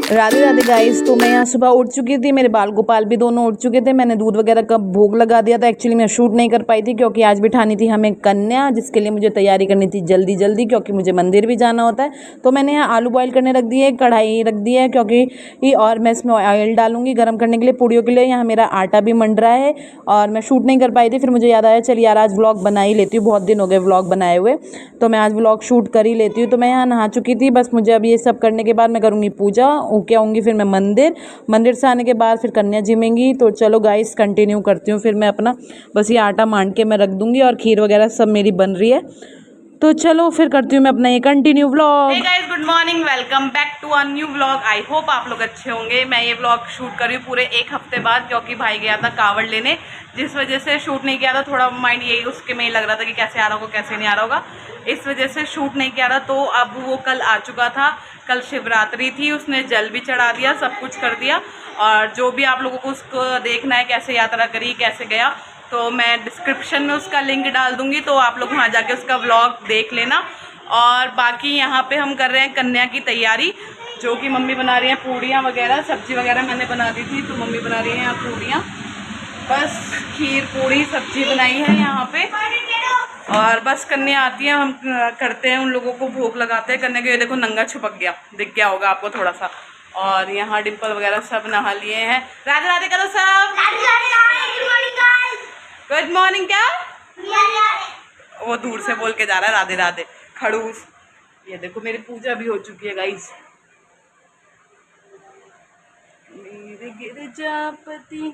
Radhe Radhe guys. तो मैं यहाँ सुबह उठ चुकी थी, मेरे बाल गोपाल भी दोनों उठ चुके थे। मैंने दूध वगैरह का भोग लगा दिया था। एक्चुअली मैं शूट नहीं कर पाई थी क्योंकि आज बिठानी थी हमें कन्या, जिसके लिए मुझे तैयारी करनी थी जल्दी जल्दी, क्योंकि मुझे मंदिर भी जाना होता है। तो मैंने यहाँ आलू बॉयल करने रख दिए, कढ़ाई रख दी है क्योंकि और मैं इसमें ऑयल डालूंगी गर्म करने के लिए पूड़ियों के लिए। यहाँ मेरा आटा भी मंड रहा है और मैं शूट नहीं कर पाई थी। फिर मुझे याद आया चल यार आज व्लॉग बना ही लेती हूँ, बहुत दिन हो गए व्लॉग बनाए हुए, तो मैं आज व्लॉग शूट कर ही लेती हूँ। तो मैं यहाँ नहा चुकी थी, बस मुझे अब ये सब करने के बाद मैं करूँगी पूजा, ओके आऊँगी फिर मैं मंदिर से आने के बाद फिर कन्या जिमेंगी। तो चलो गाइस कंटिन्यू करती हूँ फिर मैं अपना, बस ये आटा मान के मैं रख दूँगी और खीर वगैरह सब मेरी बन रही है। तो चलो फिर करती हूँ मैं अपना ये continue vlog. Hey guys, good morning, welcome back to a new vlog. I hope आप लोग अच्छे होंगे। मैं ये व्लॉग शूट कर रही हूँ पूरे एक हफ्ते बाद, क्योंकि भाई गया था कावड़ लेने, जिस वजह से शूट नहीं किया था। थोड़ा माइंड यही उसके में ही लग रहा था कि कैसे आ रहा होगा कैसे नहीं आ रहा होगा, इस वजह से शूट नहीं किया था। तो अब वो कल आ चुका था, कल शिवरात्रि थी, उसने जल भी चढ़ा दिया, सब कुछ कर दिया। और जो भी आप लोगों को उसको देखना है कैसे यात्रा करी कैसे गया, तो मैं डिस्क्रिप्शन में उसका लिंक डाल दूँगी, तो आप लोग वहाँ जाके उसका व्लॉग देख लेना। और बाकी यहाँ पे हम कर रहे हैं कन्या की तैयारी, जो कि मम्मी बना रही हैं पूड़ियाँ वगैरह, सब्जी वगैरह मैंने बना दी थी, तो मम्मी बना रही है यहाँ पूड़ियाँ। बस खीर पूड़ी सब्जी बनाई है यहाँ पे, और बस कन्या आती है, हम करते हैं उन लोगों को भोग लगाते हैं। कन्या के ये देखो नंगा छुपक गया, दिख गया होगा आपको थोड़ा सा। और यहाँ डिम्पल वगैरह सब नहा लिए हैं। राधे राधे करो सब। Good morning. क्या वो दूर से बोल के जा रहा है राधे राधे खड़ूस। ये देखो मेरी पूजा भी हो चुकी है गाइस। मेरे गिरजापति।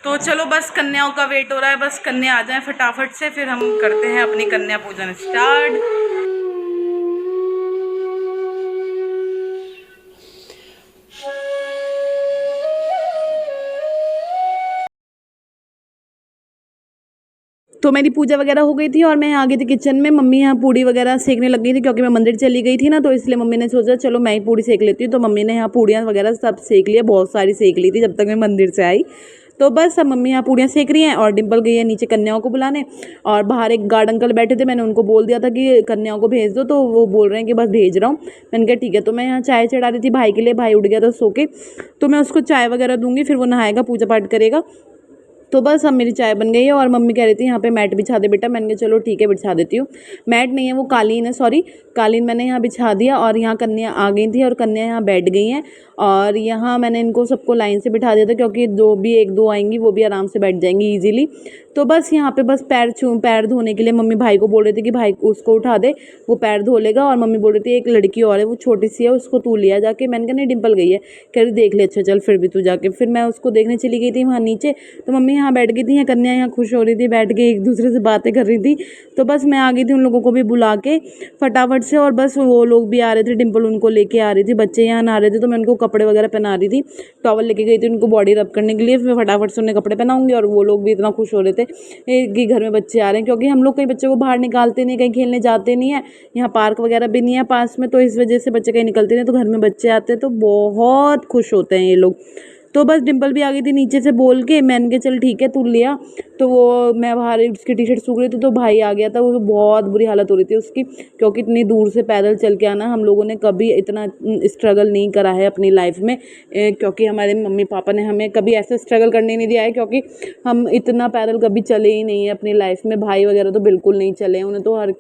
तो चलो बस कन्याओं का वेट हो रहा है, बस कन्या आ जाए फटाफट से, फिर हम करते हैं अपनी कन्या पूजन स्टार्ट। तो मेरी पूजा वगैरह हो गई थी और मैं आ गई थी किचन में। मम्मी यहाँ पूड़ी वगैरह सेकने लग गई थी क्योंकि मैं मंदिर चली गई थी ना, तो इसलिए मम्मी ने सोचा चलो मैं ही पूड़ी सेक लेती हूँ। तो मम्मी ने यहाँ पूड़ियाँ वगैरह सब सेक लिया, बहुत सारी सेक ली थी जब तक मैं मंदिर से आई। तो बस अब मम्मी यहाँ पूड़ियाँ सेक रही हैं और डिम्पल गई है नीचे कन्याओं को बुलाने। और बाहर एक गार्ड अंकल बैठे थे, मैंने उनको बोल दिया था कि कन्याओं को भेज दो, तो वो बोल रहे हैं कि बस भेज रहा हूँ। मैंने कहा ठीक है। तो मैं यहाँ चाय चढ़ा रही थी भाई के लिए, भाई उठ गया था सो के, तो मैं उसको चाय वगैरह दूंगी, फिर वो नहाएगा पूजा पाठ करेगा। तो बस अब मेरी चाय बन गई है और मम्मी कह रही थी यहाँ पे मैट बिछा दे बेटा। मैंने कहा चलो ठीक है बिछा देती हूँ। मैट नहीं है वो कालीन है, सॉरी कालीन मैंने यहाँ बिछा दिया। और यहाँ कन्या आ गई थी और कन्या यहाँ बैठ गई हैं। और यहाँ मैंने इनको सबको लाइन से बिठा दिया था क्योंकि जो भी एक दो आएंगी वो भी आराम से बैठ जाएंगी ईजिली। तो बस यहाँ पे बस पैर धोने के लिए मम्मी भाई को बोल रही थी कि भाई उसको उठा दे, वो पैर धो लेगा। और मम्मी बोल रही थी एक लड़की और है वो छोटी सी है, उसको तू लिया जाके। मैंने कहा नहीं डिम्पल गई है। कह रही देख ले अच्छा चल फिर भी तू जाके। फिर मैं उसको देखने चली गई थी वहाँ नीचे, तो मम्मी यहाँ बैठ गई थी, कन्या यहाँ खुश हो रही थी, बैठ के एक दूसरे से बातें कर रही थी। तो बस मैं आ गई थी उन लोगों को भी बुला के फटाफट से, और बस वो लोग भी आ रहे थे, डिम्पल उनको लेके आ रही थी, बच्चे यहाँ नहा रहे थे, तो मैं उनको कपड़े वगैरह पहना रही थी, टॉवल लेके गई थी उनको बॉडी रब करने के लिए। फिर फटाफट से उन्हें कपड़े पहनाऊंगी। और वो लोग भी इतना खुश हो रहे थे कि घर में बच्चे आ रहे हैं, क्योंकि हम लोग कई बच्चों को बाहर निकालते नहीं, कहीं खेलने जाते नहीं है, यहाँ पार्क वगैरह भी नहीं है पास में, तो इस वजह से बच्चे कहीं निकलते नहीं, तो घर में बच्चे आते हैं तो बहुत खुश होते हैं ये लोग। तो बस डिम्पल भी आ गई थी नीचे से बोल के, मैंने कहा चल ठीक है तू लिया। तो वो मैं बाहर उसकी टी शर्ट सूख रही थी, तो भाई आ गया था, वो बहुत बुरी हालत हो रही थी उसकी, क्योंकि इतनी दूर से पैदल चल के आना, हम लोगों ने कभी इतना स्ट्रगल नहीं करा है अपनी लाइफ में, क्योंकि हमारे मम्मी पापा ने हमें कभी ऐसा स्ट्रगल करने नहीं दिया है, क्योंकि हम इतना पैदल कभी चले ही नहीं है अपनी लाइफ में। भाई वगैरह तो बिल्कुल नहीं चले, उन्हें तो हर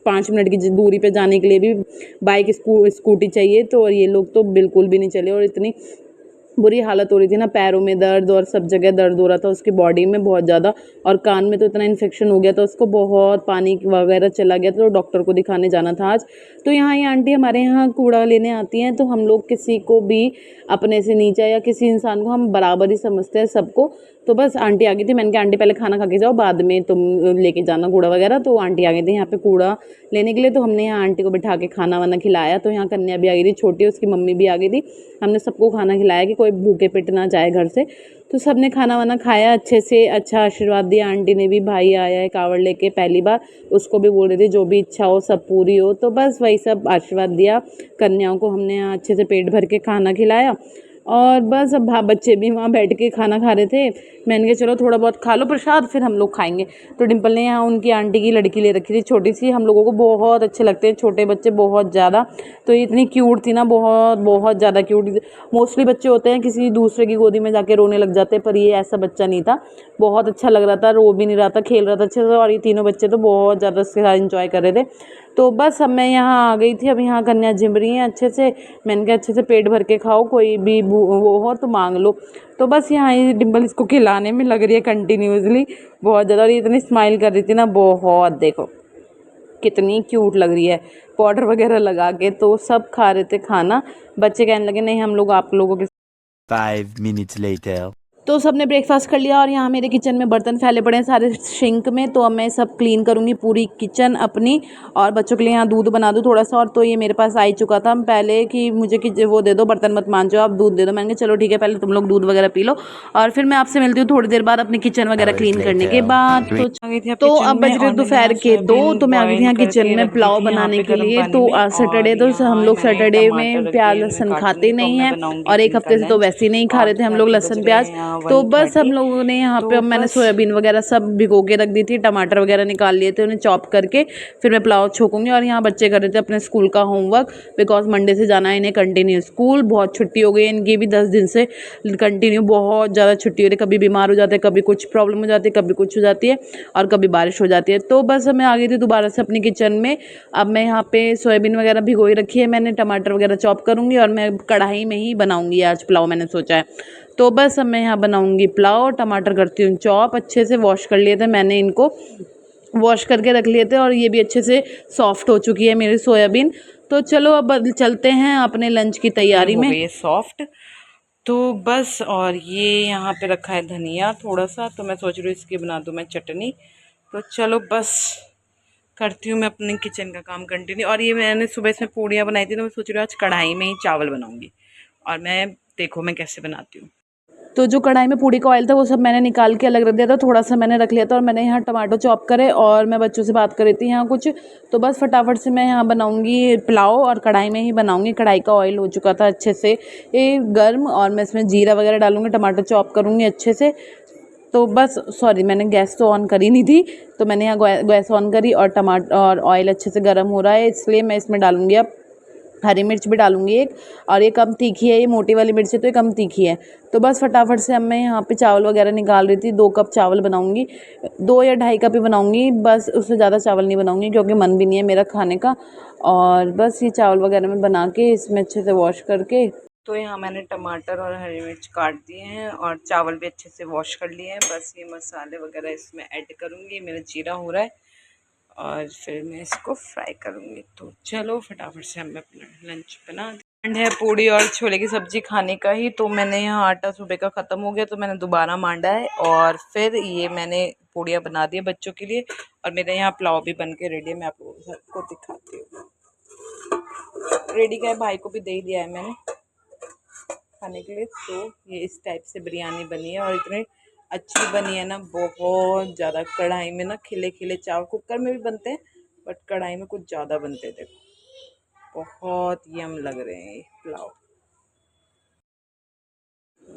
5 मिनट की दूरी पे जाने के लिए भी बाइक स्कूटी चाहिए, तो और ये लोग तो बिल्कुल भी नहीं चले। और इतनी बुरी हालत हो रही थी ना, पैरों में दर्द और सब जगह दर्द हो रहा था उसकी बॉडी में बहुत ज़्यादा, और कान में तो इतना इन्फेक्शन हो गया था उसको, बहुत पानी वगैरह चला गया था, तो डॉक्टर को दिखाने जाना था आज। तो यहाँ ये आंटी हमारे यहाँ कूड़ा लेने आती हैं, तो हम लोग किसी को भी अपने से नीचा या किसी इंसान को हम बराबर ही समझते हैं सबको। तो बस आंटी आ गई थी, मैंने कहा आंटी पहले खाना खा के जाओ, बाद में तुम लेके जाना कूड़ा वगैरह। तो आंटी आ गई थी यहाँ पे कूड़ा लेने के लिए, तो हमने यहाँ आंटी को बिठा के खाना वाना खिलाया। तो यहाँ कन्या भी आ गई थी छोटी, उसकी मम्मी भी आ गई थी, हमने सबको खाना खिलाया कि कोई भूखे पेट ना जाए घर से। तो सबने खाना वाना खाया अच्छे से, अच्छा आशीर्वाद दिया आंटी ने भी। भाई आया है कावड़ लेके पहली बार, उसको भी बोल रही थी जो भी इच्छा हो सब पूरी हो। तो बस वही सब आशीर्वाद दिया कन्याओं को, हमने यहाँ अच्छे से पेट भर के खाना खिलाया। और बस अब बच्चे भी वहाँ बैठ के खाना खा रहे थे। मैंने कहा चलो थोड़ा बहुत खा लो प्रसाद, फिर हम लोग खाएंगे। तो डिम्पल ने यहाँ उनकी आंटी की लड़की ले रखी थी छोटी सी, हम लोगों को बहुत अच्छे लगते हैं छोटे बच्चे बहुत ज़्यादा। तो ये इतनी क्यूट थी ना, बहुत बहुत ज़्यादा क्यूट। मोस्टली बच्चे होते हैं किसी दूसरे की गोदी में जाके रोने लग जाते हैं, पर ये ऐसा बच्चा नहीं था। बहुत अच्छा लग रहा था, रो भी नहीं रहा था, खेल रहा था अच्छे से। और ये तीनों बच्चे तो बहुत ज़्यादा उसके साथ इंजॉय कर रहे थे। तो बस अब मैं यहाँ आ गई थी, अब यहाँ कन्या जिम रही हैं अच्छे से। मैंने कहा अच्छे से पेट भर के खाओ, कोई भी वो हो तो मांग लो। तो बस यहाँ ये डिम्पल इसको खिलाने में लग रही है कंटिन्यूसली बहुत ज़्यादा। और ये इतनी स्माइल कर रही थी ना, बहुत, देखो कितनी क्यूट लग रही है पाउडर वगैरह लगा के। तो सब खा रहे थे खाना, बच्चे कहने लगे नहीं हम लोग आप लोगों के। 5 minutes later. तो सबने ब्रेकफास्ट कर लिया और यहाँ मेरे किचन में बर्तन फैले पड़े हैं सारे सिंक में। तो अब मैं सब क्लीन करूँगी पूरी किचन अपनी, और बच्चों के लिए यहाँ दूध बना दूँ थोड़ा सा। और तो ये मेरे पास आ ही चुका था पहले कि मुझे कि वो दे दो, बर्तन मत मांजो आप, दूध दे दो। मैंने कहा चलो ठीक है, पहले तुम लोग दूध वगैरह पी लो और फिर मैं आपसे मिलती हूँ थोड़ी देर बाद अपनी किचन वगैरह Hours क्लीन करने के later. बाद। तो अब बज रहे दोपहर के 2, तो मैं आ गई थी यहाँ किचन में पुलाव बनाने के लिए। तो आज सैटरडे, तो हम लोग सैटरडे में प्याज लहसुन खाते नहीं हैं, और एक हफ्ते से तो वैसे ही नहीं खा रहे थे हम लोग लहसुन प्याज। तो बस हम लोगों ने यहाँ पे, अब मैंने सोयाबीन वगैरह सब भिगो के रख दी थी, टमाटर वगैरह निकाल लिए थे, उन्हें चॉप करके फिर मैं पुलाव छोकूंगी। और यहाँ बच्चे कर रहे थे अपने स्कूल का होमवर्क, बिकॉज मंडे से जाना है इन्हें कंटिन्यू स्कूल। बहुत छुट्टी हो गई है इनकी भी, 10 दिन से कंटिन्यू बहुत ज़्यादा छुट्टी हो रही है। कभी बीमार हो जाते हैं, कभी कुछ प्रॉब्लम हो जाती है, कभी कुछ हो जाती है, और कभी बारिश हो जाती है। तो बस मैं आ गई थी दोबारा से अपनी किचन में। अब मैं यहाँ पे सोयाबीन वगैरह भिगोई रखी है मैंने, टमाटर वगैरह चॉप करूँगी और मैं कढ़ाई में ही बनाऊँगी आज पुलाव, मैंने सोचा है। तो बस अब मैं यहाँ बनाऊँगी पुलाव। टमाटर करती हूँ चॉप, अच्छे से वॉश कर लिए थे मैंने इनको, वॉश करके रख लिए थे, और ये भी अच्छे से सॉफ्ट हो चुकी है मेरी सोयाबीन। तो चलो अब चलते हैं अपने लंच की तैयारी में। ये सॉफ्ट, तो बस, और ये यहाँ पे रखा है धनिया थोड़ा सा, तो मैं सोच रही हूँ इसकी बना दूँ मैं चटनी। तो चलो बस करती हूँ मैं अपने किचन का काम कंटिन्यू। और ये मैंने सुबह इसमें पूड़ियाँ बनाई थी, तो मैं सोच रही हूँ आज कढ़ाई में ही चावल बनाऊँगी, और मैं देखो मैं कैसे बनाती हूँ। तो जो कढ़ाई में पूड़ी का ऑयल था वो सब मैंने निकाल के अलग रख दिया था, थोड़ा सा मैंने रख लिया था। और मैंने यहाँ टमाटो चॉप करे, और मैं बच्चों से बात कर रही थी यहाँ कुछ। तो बस फटाफट से मैं यहाँ बनाऊँगी पुलाव, और कढ़ाई में ही बनाऊँगी। कढ़ाई का ऑयल हो चुका था अच्छे से गर्म, और मैं इसमें जीरा वगैरह डालूँगी, टमाटर चॉप करूँगी अच्छे से। तो बस सॉरी, मैंने गैस तो ऑन करी नहीं थी, तो मैंने यहाँ गैस ऑन करी, और टमाटर और ऑयल अच्छे से गर्म हो रहा है, इसलिए मैं इसमें डालूँगी अब हरी मिर्च भी डालूंगी एक। और ये कम तीखी है, ये मोटी वाली मिर्च है तो ये कम तीखी है। तो बस फटाफट से अब मैं यहाँ पे चावल वगैरह निकाल रही थी। 2 कप चावल बनाऊंगी, 2 या 2.5 कप ही बनाऊंगी, बस उससे ज़्यादा चावल नहीं बनाऊंगी क्योंकि मन भी नहीं है मेरा खाने का। और बस ये चावल वगैरह में बना के इसमें अच्छे से वॉश करके। तो यहाँ मैंने टमाटर और हरी मिर्च काट दिए हैं, और चावल भी अच्छे से वॉश कर लिए हैं। बस ये मसाले वगैरह इसमें ऐड करूँगी, मेरा जीरा हो रहा है, और फिर मैं इसको फ्राई करूँगी। तो चलो फटाफट से हमें अपना लंच बना दें। है पूड़ी और छोले की सब्ज़ी खाने का ही, तो मैंने यहाँ आटा सुबह का ख़त्म हो गया, तो मैंने दोबारा मांडा है, और फिर ये मैंने पूड़ियाँ बना दी है बच्चों के लिए, और मेरे यहाँ पुलाव भी बन के रेडी है। मैं आप लोगों को सबको दिखाती हूँ। रेडी का है, भाई को भी दे ही दिया है मैंने खाने के लिए। तो ये इस टाइप से बिरयानी बनी है, और इतनी अच्छी बनी है ना, बहुत ज़्यादा। कढ़ाई में ना खिले खिले चावल, कुकर में भी बनते हैं बट कढ़ाई में कुछ ज़्यादा बनते हैं। देखो बहुत यम लग रहे हैं ये पुलाव।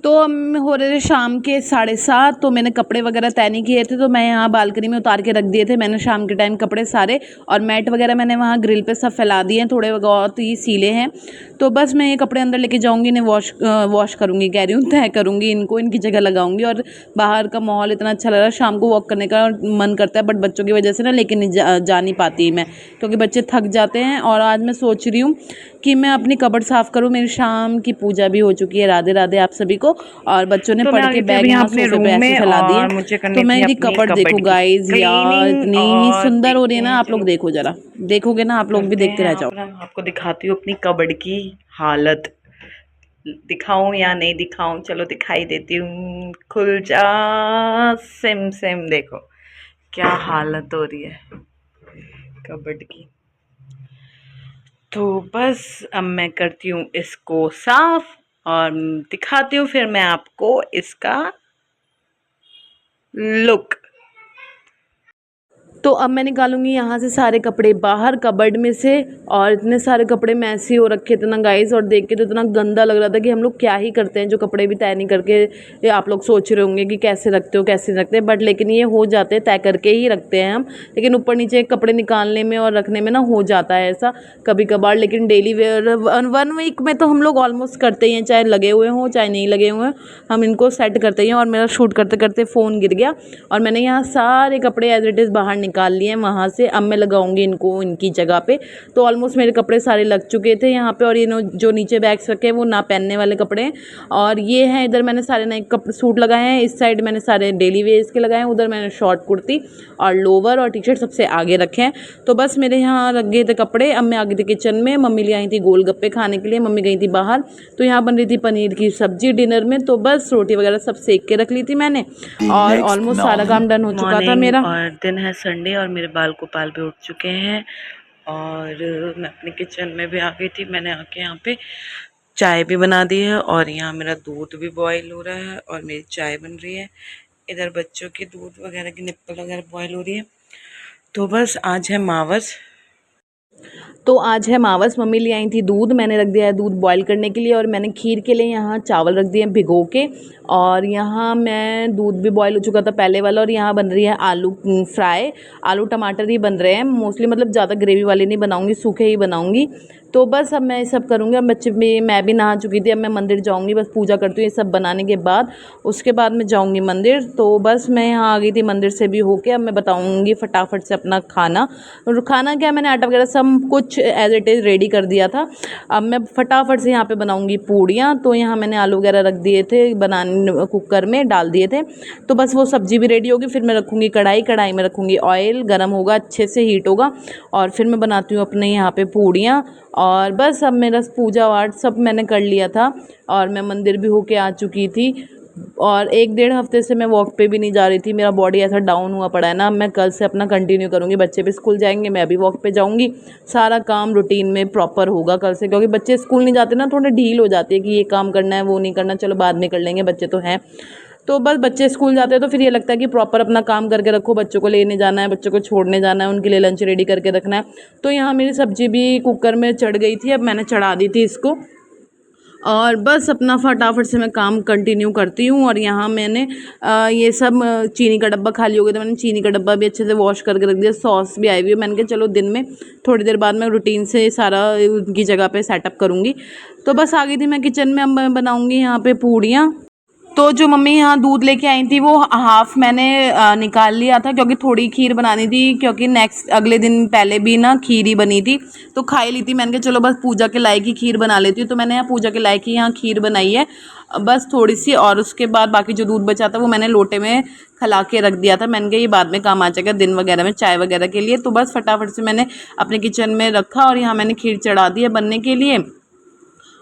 तो हम हो रहे थे शाम के 7:30, तो मैंने कपड़े वगैरह तय नहीं किए थे, तो मैं यहाँ बालकनी में उतार के रख दिए थे मैंने शाम के टाइम कपड़े सारे। और मैट वगैरह मैंने वहाँ ग्रिल पे सब फैला दिए हैं, थोड़े बहुत ही सीले हैं। तो बस मैं ये कपड़े अंदर लेके जाऊँगी, इन्हें वॉश करूँगी, कह रही हूँ तय करूँगी, इनको इनकी जगह लगाऊंगी। और बाहर का माहौल इतना अच्छा लग रहा है, शाम को वॉक करने का मन करता है, बट बच्चों की वजह से ना लेकिन जा नहीं पाती मैं, क्योंकि बच्चे थक जाते हैं। और आज मैं सोच रही हूँ कि मैं अपनी कबर्ड साफ़ करूँ। मेरी शाम की पूजा भी हो चुकी है, राधे राधे आप सभी को। और बच्चों ने पढ़ के बैग यहाँ सोफे पे ऐसे फैला दिए। तो मैं मेरी कबर्ड देखो गाइज, यार इतनी ही सुंदर हो रही है ना, आप लोग देखो जरा, देखोगे ना आप लोग भी देखते रह जाओ। आपको दिखाती हूँ अपनी कबर्ड की हालत। दिखाऊं या नहीं दिखाऊं, चलो दिखाई देती हूँ। खुल जा, सेम सेम देखो क्या हालत हो रही है कबर्ड की। तो बस अब मैं करती हूँ इसको साफ, और दिखाती हूँ फिर मैं आपको इसका लुक। तो अब मैं निकालूंगी यहाँ से सारे कपड़े बाहर कबर्ड में से। और इतने सारे कपड़े मैसी हो रखे थे ना गाइस, और देख के तो इतना गंदा लग रहा था कि हम लोग क्या ही करते हैं जो कपड़े भी तय नहीं करके। ये आप लोग सोच रहे होंगे कि कैसे रखते हो कैसे नहीं रखते, बट लेकिन ये हो जाते हैं, तय करके ही रखते हैं हम। लेकिन ऊपर नीचे कपड़े निकालने में और रखने में ना हो जाता है ऐसा कभी कभार। लेकिन डेली वेयर 1 वीक में तो हम लोग ऑलमोस्ट करते ही हैं, चाहे लगे हुए हों चाहे नहीं लगे हुए हैं, हम इनको सेट करते ही हैं। और मेरा शूट करते करते फ़ोन गिर गया और मैंने यहाँ सारे कपड़े एज इट इज़ बाहर निकाल लिए हैं वहाँ से। अब मैं लगाऊंगी इनको इनकी जगह पे। तो ऑलमोस्ट मेरे कपड़े सारे लग चुके थे यहाँ पे। और ये जो नीचे बैग्स रखे हैं वो ना पहनने वाले कपड़े हैं। और ये हैं इधर मैंने सारे नए कपड़े सूट लगाए हैं, इस साइड मैंने सारे डेली वेयर्स के लगाए हैं, उधर मैंने शॉर्ट कुर्ती और लोवर और टी शर्ट सबसे आगे रखे हैं। तो बस मेरे यहाँ रख गए थे कपड़े। अब मैं आ गई थी किचन में, मम्मी ले आई थी गोलगप्पे खाने के लिए, मम्मी गई थी बाहर। तो यहाँ बन रही थी पनीर की सब्जी डिनर में। तो बस रोटी वगैरह सब सेक के रख ली थी मैंने और ऑलमोस्ट सारा काम डन हो चुका था मेरा। और दिन है संडे और मेरे बाल गोपाल भी उठ चुके हैं और मैं अपने किचन में भी आ गई थी। मैंने आके यहाँ पे चाय भी बना दी है और यहाँ मेरा दूध भी बॉईल हो रहा है और मेरी चाय बन रही है। इधर बच्चों की दूध वगैरह की निप्पल वगैरह बॉईल हो रही है। तो बस आज है मावस। मम्मी ले आई थी दूध, मैंने रख दिया है दूध बॉईल करने के लिए। और मैंने खीर के लिए यहाँ चावल रख दिए भिगो के। और यहाँ मैं दूध भी बॉईल हो चुका था पहले वाला। और यहाँ बन रही है आलू फ्राई, आलू टमाटर ही बन रहे हैं मोस्टली, मतलब ज़्यादा ग्रेवी वाली नहीं बनाऊँगी, सूखे ही बनाऊँगी। तो बस अब मैं ये सब करूँगी। अब मैं भी नहा चुकी थी, अब मैं मंदिर जाऊँगी, बस पूजा करती हूँ ये सब बनाने के बाद। उसके बाद मैं जाऊँगी मंदिर। तो बस मैं यहाँ आ गई थी मंदिर से भी होके। अब मैं बताऊँगी फटाफट से अपना खाना। और खाना क्या, मैंने आटा वगैरह सब कुछ एज इट इज़ रेडी कर दिया था। अब मैं फटाफट से यहाँ पे बनाऊँगी पूड़ियाँ। तो यहाँ मैंने आलू वगैरह रख दिए थे बनाने, कुकर में डाल दिए थे। तो बस वो सब्ज़ी भी रेडी होगी, फिर मैं रखूँगी कढ़ाई में रखूँगी ऑयल, गर्म होगा अच्छे से हीट होगा और फिर मैं बनाती हूँ अपने यहाँ पे पूड़ियाँ। और बस अब मेरा पूजा वाट सब मैंने कर लिया था और मैं मंदिर भी होके आ चुकी थी। और 1-1.5 हफ्ते से मैं वॉक पे भी नहीं जा रही थी, मेरा बॉडी ऐसा डाउन हुआ पड़ा है ना। मैं कल से अपना कंटिन्यू करूँगी, बच्चे भी स्कूल जाएंगे, मैं भी वॉक पे जाऊँगी, सारा काम रूटीन में प्रॉपर होगा कल से। क्योंकि बच्चे स्कूल नहीं जाते ना, थोड़े ढील हो जाती है कि ये काम करना है वो नहीं करना, चलो बाद में कर लेंगे, बच्चे तो हैं। तो बस बच्चे स्कूल जाते हैं तो फिर ये लगता है कि प्रॉपर अपना काम करके रखो, बच्चों को लेने जाना है, बच्चों को छोड़ने जाना है, उनके लिए लंच रेडी करके रखना है। तो यहाँ मेरी सब्ज़ी भी कुकर में चढ़ गई थी, अब मैंने चढ़ा दी थी इसको और बस अपना फटाफट से मैं काम कंटिन्यू करती हूँ। और यहाँ मैंने ये सब चीनी का डब्बा खाली हो गया था, मैंने चीनी का डब्बा भी अच्छे से वॉश करके रख दिया। सॉस भी आई हुई है, मैंने कहा चलो दिन में थोड़ी देर बाद मैं रूटीन से सारा उनकी जगह पे सेटअप करूँगी। तो बस आ गई थी मैं किचन में। अब मैं बनाऊँगी यहाँ पे पूड़ियाँ। तो जो मम्मी यहाँ दूध लेके आई थी वो हाफ़ मैंने निकाल लिया था क्योंकि थोड़ी खीर बनानी थी, क्योंकि नेक्स्ट अगले दिन पहले भी ना खीर ही बनी थी तो खा ही ली थी। मैंने कहा चलो बस पूजा के लायक ही खीर बना लेती हूँ। तो मैंने यहाँ पूजा के लायक ही यहाँ खीर बनाई है बस थोड़ी सी। और उसके बाद बाकी जो दूध बचा था वो मैंने लोटे में खला के रख दिया था। मैंने कहा ये बाद में काम आ जाएगा दिन वगैरह में चाय वगैरह के लिए। तो बस फटाफट से मैंने अपने किचन में रखा और यहाँ मैंने खीर चढ़ा दी है बनने के लिए।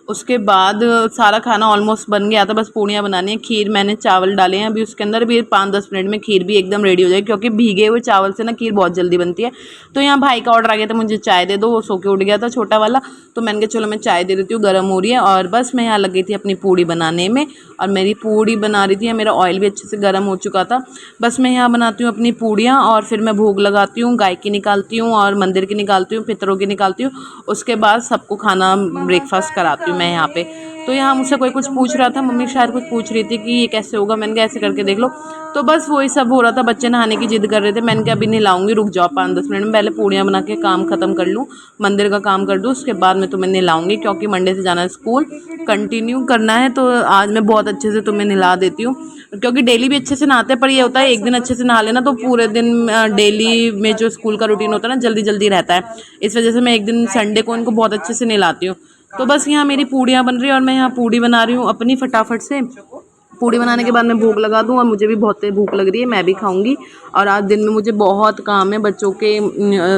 उसके बाद सारा खाना ऑलमोस्ट बन गया था, बस पूड़ियाँ बनानी है। खीर मैंने चावल डाले हैं अभी उसके अंदर, भी 5-10 मिनट में खीर भी एकदम रेडी हो जाएगी क्योंकि भीगे हुए चावल से ना खीर बहुत जल्दी बनती है। तो यहाँ भाई का ऑर्डर आ गया था, मुझे चाय दे दो, वो सो के उठ गया था छोटा वाला। तो मैंने कहा चलो मैं चाय दे देती हूँ, गर्म हो रही है। और बस मैं यहाँ लग गई थी अपनी पूड़ी बनाने में और मेरी पूड़ी बना रही थी। मेरा ऑयल भी अच्छे से गर्म हो चुका था। बस मैं यहाँ बनाती हूँ अपनी पूड़ियाँ और फिर मैं भोग लगाती हूँ, गाय की निकालती हूँ और मंदिर की निकालती हूँ, पितरों की निकालती हूँ। उसके बाद सबको खाना ब्रेकफास्ट कराती हूँ मैं यहाँ पे। तो यहाँ मुझसे कोई कुछ पूछ रहा था, मम्मी शायद कुछ पूछ रही थी कि ये कैसे होगा, मैंने कहा ऐसे करके देख लो। तो बस वही सब हो रहा था, बच्चे नहाने की जिद कर रहे थे। मैंने कहा अभी नहलाऊंगी, रुक जाओ 5-10 मिनट में, पहले पूड़ियाँ बना के काम ख़त्म कर लूँ, मंदिर का काम कर दूँ, उसके बाद मैं तुम्हें नहलाऊंगी क्योंकि मंडे से जाना है स्कूल, कंटिन्यू करना है। तो आज मैं बहुत अच्छे से तुम्हें नहला देती हूँ क्योंकि डेली भी अच्छे से नहाते हैं, पर ये होता है एक दिन अच्छे से नहा लेना तो पूरे दिन डेली में जो स्कूल का रूटीन होता है ना जल्दी जल्दी रहता है। इस वजह से मैं एक दिन संडे को इनको बहुत अच्छे से नहलाती हूँ। तो बस यहाँ मेरी पूड़ियाँ बन रही है और मैं यहाँ पूड़ी बना रही हूँ अपनी फटाफट से। पूड़ी बनाने के बाद मैं भूख लगा दूँ और मुझे भी बहुत भूख लग रही है, मैं भी खाऊंगी। और आज दिन में मुझे बहुत काम है, बच्चों के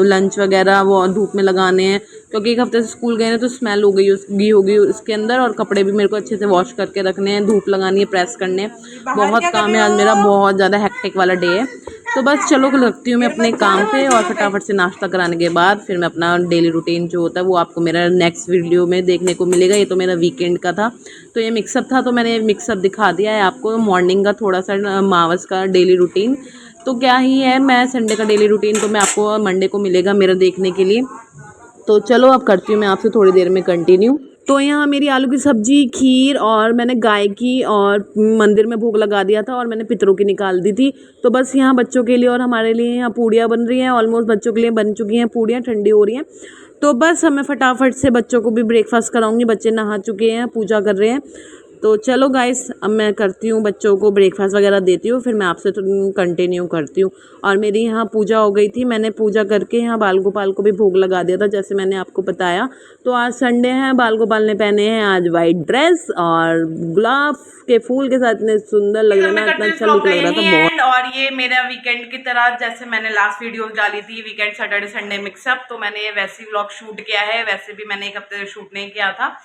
लंच वगैरह वो धूप में लगाने हैं क्योंकि एक हफ्ते से स्कूल गए ना तो स्मेल हो गई होगी उसके अंदर। और कपड़े भी मेरे को अच्छे से वॉश करके रखने हैं, धूप लगानी है, प्रेस करने हैं, बहुत काम है आज मेरा, बहुत ज़्यादा हेक्टिक वाला डे है। तो बस चलो लगती हूँ मैं अपने काम पे और फटाफट से नाश्ता कराने के बाद फिर मैं अपना डेली रूटीन जो होता है वो आपको मेरा नेक्स्ट वीडियो में देखने को मिलेगा। ये तो मेरा वीकेंड का था तो ये मिक्सअप था, तो मैंने मिक्सअप दिखा दिया है आपको, मॉर्निंग का थोड़ा सा मावस का डेली रूटीन। तो क्या ही है, मैं संडे का डेली रूटीन तो मैं आपको मंडे को मिलेगा मेरा देखने के लिए। तो चलो अब करती हूँ मैं आपसे थोड़ी देर में कंटिन्यू। तो यहाँ मेरी आलू की सब्जी, खीर और मैंने गाय की और मंदिर में भोग लगा दिया था और मैंने पितरों की निकाल दी थी। तो बस यहाँ बच्चों के लिए और हमारे लिए यहाँ पूड़ियाँ बन रही हैं। ऑलमोस्ट बच्चों के लिए बन चुकी हैं पूड़ियाँ, ठंडी हो रही हैं। तो बस हमें फटाफट से बच्चों को भी ब्रेकफास्ट कराऊंगी। बच्चे नहा चुके हैं, पूजा कर रहे हैं। तो चलो गाइस, अब मैं करती हूँ बच्चों को ब्रेकफास्ट वगैरह देती हूँ, फिर मैं आपसे तो कंटिन्यू करती हूँ। और मेरी यहाँ पूजा हो गई थी, मैंने पूजा करके यहाँ बाल गोपाल को भी भोग लगा दिया था जैसे मैंने आपको बताया। तो आज संडे है, बाल गोपाल ने पहने हैं आज वाइट ड्रेस और गुलाब के फूल के साथ इतने सुंदर लग रहे हैं, इतना अच्छा लुक लग रहा था बहुत। और ये मेरा वीकेंड की तरह, जैसे मैंने लास्ट वीडियो डाली थी वीकेंड सैटरडे संडे मिक्सअप, तो मैंने ये वैसे ही व्लॉग शूट किया है। वैसे भी मैंने एक हफ्ते से शूट नहीं किया था।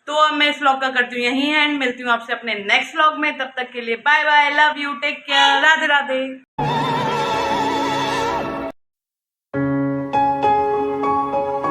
तो अब मैं इस व्लॉग का करती हूँ यहीं एंड, मिलती हूँ आपसे अपने नेक्स्ट व्लॉग में। तब तक के लिए bye bye, love you, take care, Radhe Radhe.